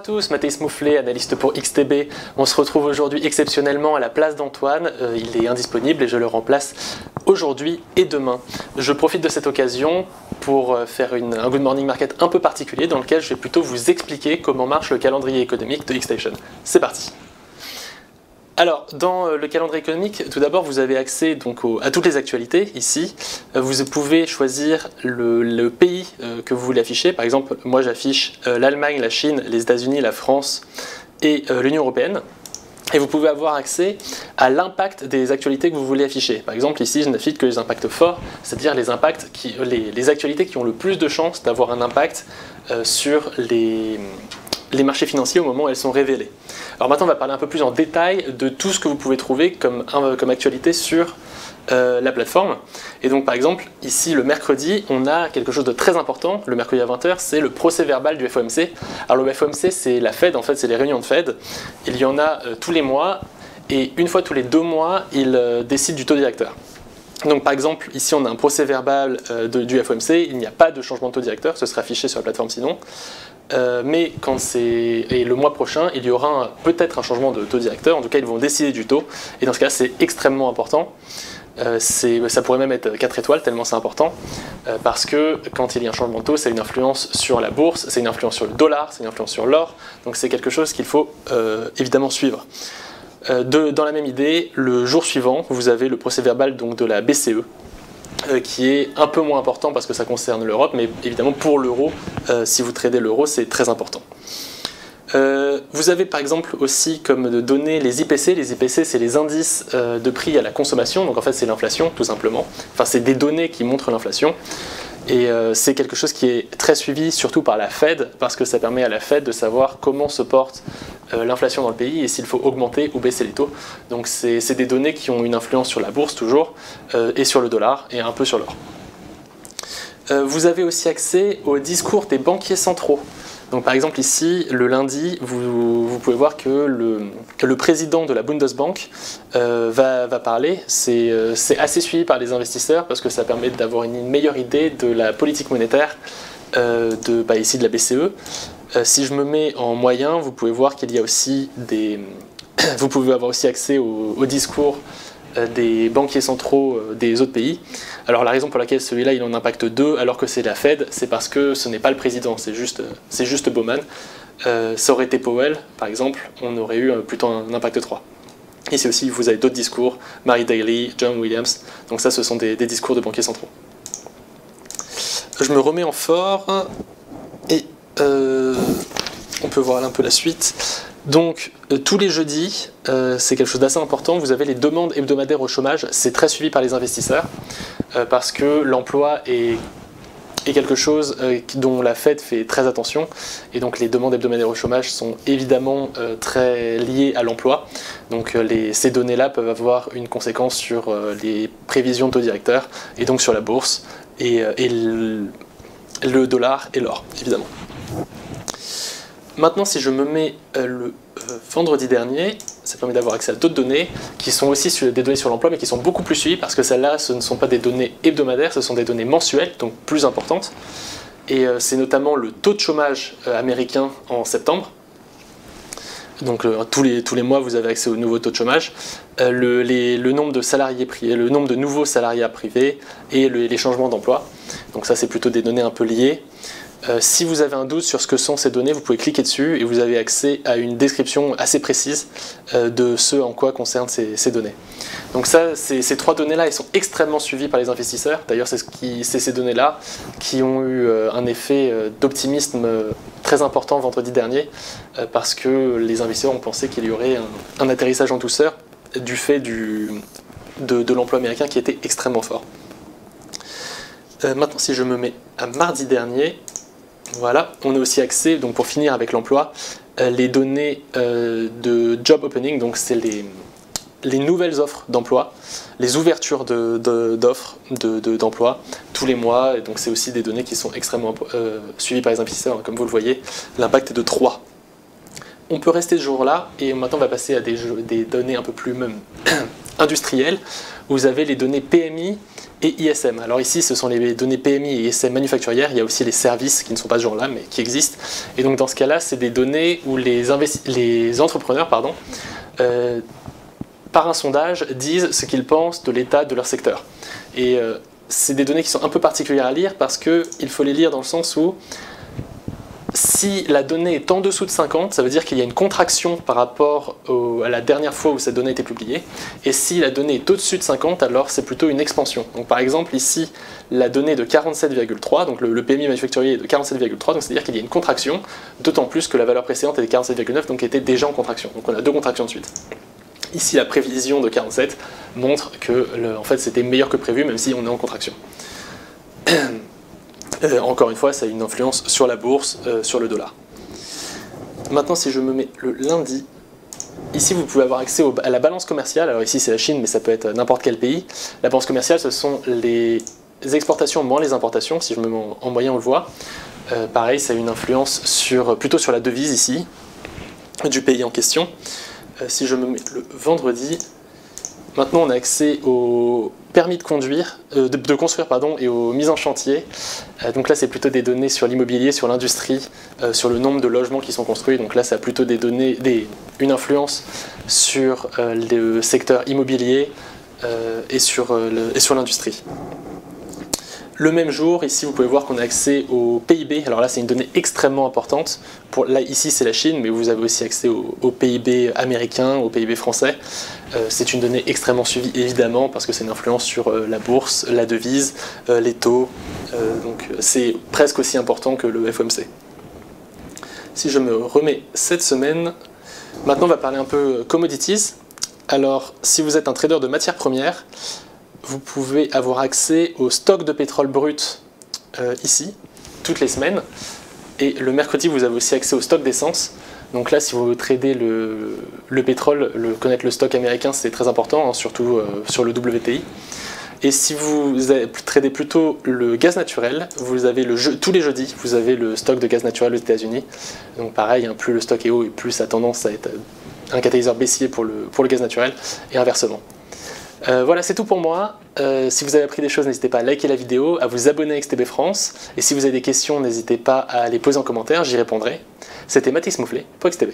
tous, Mathéis Mouflet, analyste pour XTB. On se retrouve aujourd'hui exceptionnellement à la place d'Antoine. Il est indisponible et je le remplace aujourd'hui et demain. Je profite de cette occasion pour faire un Good Morning Market un peu particulier dans lequel je vais plutôt vous expliquer comment marche le calendrier économique de Xstation. C'est parti. Alors, dans le calendrier économique, tout d'abord, vous avez accès donc, à toutes les actualités ici. Vous pouvez choisir le pays que vous voulez afficher. Par exemple, moi j'affiche l'Allemagne, la Chine, les États-Unis, la France et l'Union européenne. Et vous pouvez avoir accès à l'impact des actualités que vous voulez afficher. Par exemple, ici, je n'affiche que les impacts forts, c'est-à-dire les actualités qui ont le plus de chances d'avoir un impact sur les marchés financiers au moment où elles sont révélées. Alors maintenant, on va parler un peu plus en détail de tout ce que vous pouvez trouver comme actualité sur la plateforme. Et donc par exemple, ici le mercredi, on a quelque chose de très important. Le mercredi à 20h, c'est le procès-verbal du FOMC. Alors le FOMC, c'est la Fed, en fait, c'est les réunions de Fed. Il y en a tous les mois, et une fois tous les 2 mois, ils décident du taux directeur. Donc par exemple, ici on a un procès-verbal du FOMC, il n'y a pas de changement de taux directeur, ce sera affiché sur la plateforme sinon. Mais le mois prochain, il y aura peut-être un changement de taux directeur, en tout cas ils vont décider du taux, et dans ce cas c'est extrêmement important. Ça pourrait même être 4 étoiles tellement c'est important, parce que quand il y a un changement de taux, c'est une influence sur la bourse, c'est une influence sur le dollar, c'est une influence sur l'or, donc c'est quelque chose qu'il faut évidemment suivre. Dans la même idée, le jour suivant, vous avez le procès-verbal de la BCE, qui est un peu moins important parce que ça concerne l'Europe, mais évidemment pour l'euro, si vous tradez l'euro, c'est très important. Vous avez par exemple aussi comme données les IPC. Les IPC, c'est les indices de prix à la consommation, donc en fait c'est l'inflation tout simplement. Enfin c'est des données qui montrent l'inflation. Et c'est quelque chose qui est très suivi surtout par la Fed, parce que ça permet à la Fed de savoir comment se porte l'inflation dans le pays et s'il faut augmenter ou baisser les taux. Donc c'est des données qui ont une influence sur la bourse toujours, et sur le dollar, et un peu sur l'or. Vous avez aussi accès au discours des banquiers centraux. Donc par exemple ici, le lundi, vous pouvez voir que le président de la Bundesbank va parler. C'est assez suivi par les investisseurs parce que ça permet d'avoir une meilleure idée de la politique monétaire ici de la BCE. Si je me mets en moyen, vous pouvez voir qu'il y a aussi vous pouvez avoir aussi accès au discours des banquiers centraux des autres pays. Alors la raison pour laquelle celui-là il en impacte 2 alors que c'est la Fed, c'est parce que ce n'est pas le président, c'est juste Bowman. Ça aurait été Powell, par exemple, on aurait eu plutôt un impact 3. Ici aussi, vous avez d'autres discours, Mary Daly, John Williams, donc ça ce sont des discours de banquiers centraux. Je me remets en fort, et on peut voir un peu la suite. Donc tous les jeudis, c'est quelque chose d'assez important, vous avez les demandes hebdomadaires au chômage, c'est très suivi par les investisseurs, parce que l'emploi est quelque chose dont la Fed fait très attention, et donc les demandes hebdomadaires au chômage sont évidemment très liées à l'emploi, donc ces données-là peuvent avoir une conséquence sur les prévisions de taux directeurs, et donc sur la bourse, et le dollar et l'or, évidemment. Maintenant, si je me mets le vendredi dernier, ça permet d'avoir accès à d'autres données qui sont aussi des données sur l'emploi, mais qui sont beaucoup plus suivies parce que celles-là, ce ne sont pas des données hebdomadaires, ce sont des données mensuelles, donc plus importantes. Et c'est notamment le taux de chômage américain en septembre. Donc tous les mois, vous avez accès au nouveau taux de chômage, le nombre de salariés privés, le nombre de nouveaux salariés privés et les changements d'emploi. Donc ça, c'est plutôt des données un peu liées. Si vous avez un doute sur ce que sont ces données, vous pouvez cliquer dessus et vous avez accès à une description assez précise de ce en quoi concernent ces données. Donc ça, ces 3 données-là, elles sont extrêmement suivies par les investisseurs. D'ailleurs, c'est ces données-là qui ont eu un effet d'optimisme très important vendredi dernier, parce que les investisseurs ont pensé qu'il y aurait un atterrissage en douceur du fait de l'emploi américain qui était extrêmement fort. Maintenant, si je me mets à mardi dernier, voilà, on a aussi accès, donc pour finir avec l'emploi, les données de job opening, donc c'est les nouvelles offres d'emploi, les ouvertures d'offres d'emploi tous les mois, et donc c'est aussi des données qui sont extrêmement suivies par les investisseurs, comme vous le voyez, l'impact est de 3. On peut rester ce jour-là, et maintenant on va passer à des données un peu plus industriel, vous avez les données PMI et ISM. Alors ici, ce sont les données PMI et ISM manufacturières. Il y a aussi les services qui ne sont pas ce genre-là, mais qui existent. Et donc dans ce cas-là, c'est des données où les entrepreneurs, par un sondage, disent ce qu'ils pensent de l'état de leur secteur. Et c'est des données qui sont un peu particulières à lire parce qu'il faut les lire dans le sens où si la donnée est en dessous de 50, ça veut dire qu'il y a une contraction par rapport à la dernière fois où cette donnée a été publiée. Et si la donnée est au-dessus de 50, alors c'est plutôt une expansion. Donc par exemple ici, la donnée est de 47,3, donc le PMI manufacturier est de 47,3, donc c'est-à-dire qu'il y a une contraction, d'autant plus que la valeur précédente était 47,9, donc était déjà en contraction. Donc on a deux contractions de suite. Ici, la prévision de 47 montre que en fait, c'était meilleur que prévu, même si on est en contraction. Encore une fois, ça a une influence sur la bourse, sur le dollar. Maintenant, si je me mets le lundi, ici vous pouvez avoir accès à la balance commerciale. Alors ici c'est la Chine, mais ça peut être n'importe quel pays. La balance commerciale, ce sont les exportations moins les importations. Si je me mets en moyen, on le voit. Pareil, ça a une influence plutôt sur la devise ici, du pays en question. Si je me mets le vendredi, maintenant on a accès au permis de conduire, de construire et aux mises en chantier. Donc là c'est plutôt des données sur l'immobilier, sur l'industrie, sur le nombre de logements qui sont construits. Donc là ça a plutôt des données, une influence sur le secteur immobilier et sur l'industrie. Le même jour, ici vous pouvez voir qu'on a accès au PIB. Alors là c'est une donnée extrêmement importante. Là ici c'est la Chine, mais vous avez aussi accès au PIB américain, au PIB français. C'est une donnée extrêmement suivie évidemment parce que c'est une influence sur la bourse, la devise, les taux. Donc c'est presque aussi important que le FOMC. Si je me remets cette semaine, maintenant on va parler un peu commodities. Alors si vous êtes un trader de matières premières, vous pouvez avoir accès au stock de pétrole brut ici, toutes les semaines. Et le mercredi, vous avez aussi accès au stock d'essence. Donc là, si vous tradez le pétrole, connaître le stock américain, c'est très important, hein, surtout sur le WTI. Et si vous tradez plutôt le gaz naturel, vous avez tous les jeudis, vous avez le stock de gaz naturel aux États-Unis. Donc pareil, hein, plus le stock est haut et plus ça a tendance à être un catalyseur baissier pour le gaz naturel, et inversement. Voilà, c'est tout pour moi. Si vous avez appris des choses, n'hésitez pas à liker la vidéo, à vous abonner à XTB France. Et si vous avez des questions, n'hésitez pas à les poser en commentaire, j'y répondrai. C'était Mathis Mouflet pour XTB.